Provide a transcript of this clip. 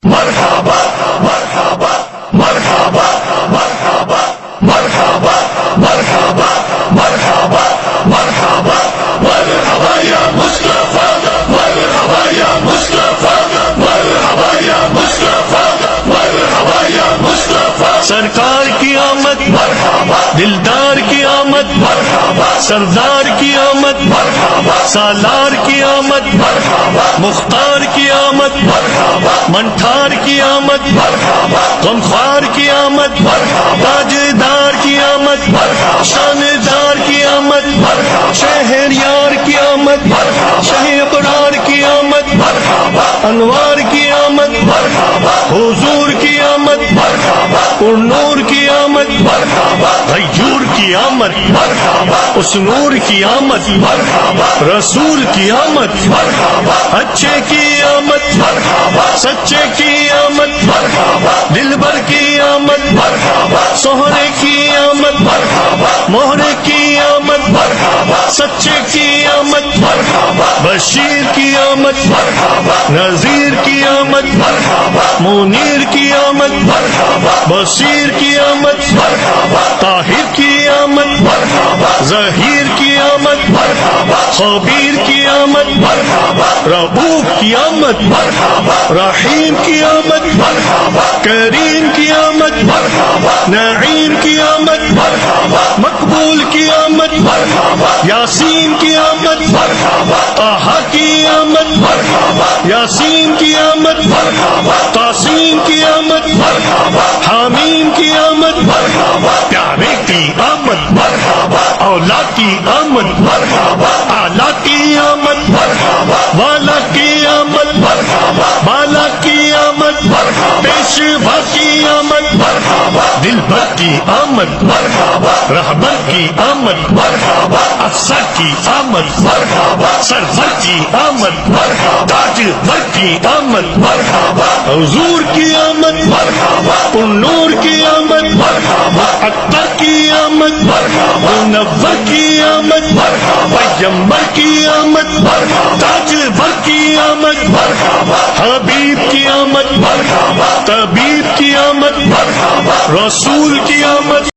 مرحبا مرحبا مرحبا مرحبا مرحبا مرحبا مرحبا مرحبا مرحبا یا مصطفیٰ مرحبا یا مصطفیٰ مرحبا یا مصطفیٰ مرحبا یا مصطفیٰ سرکار کی آمد مرحبا دلدار کی آمد مرحبا سردار کی آمد مرحبا سالار کی آمد مرحبا مختار کی آمد مرحبا منٹھار کی آمد مرحبا غمخوار کی آمد تاجدار کی آمد شاندار کی آمد شہریار کی آمد شہ ابرار کی آمد انوار کی آمد حضور کی آمد اور نور کی آمد غیور کی آمد اس نور کی آمد رسول کی آمد اچھے کی آمد سچے کی آمد دلبر کی آمد سہرے کی آمد مہرے کی آمد سچے کی آمد بشیر کی آمد نذیر کی آمد منیر کی آمد بصیر کی آمد طاہر کی آمد ظہیر کی آمد خبیر کی آمد رؤوف کی آمد رحیم کی آمد کریم کی آمد نعیم کی آمد مقبول کی آمد یاسین کی آمد طہ کی آمد یاسین کی آمد تاسین کی آمد حامیم کی آمد پیارے کی آمد اولا کی آمد اعلیٰ کی آمد والا کی آمد بالا کی آمد پیشوا کی آمد دلبر کی آمد رہبر کی آمد افسر کی آمد سرور کی آمد تاجور کی آمد حضور کی آمد نور کی آمد اکبر کی آمد منور کی آمد پیغمبر کی آمد تاجور کی آمد حبیب کی آمد طبیب کی آمد رسول کی آمد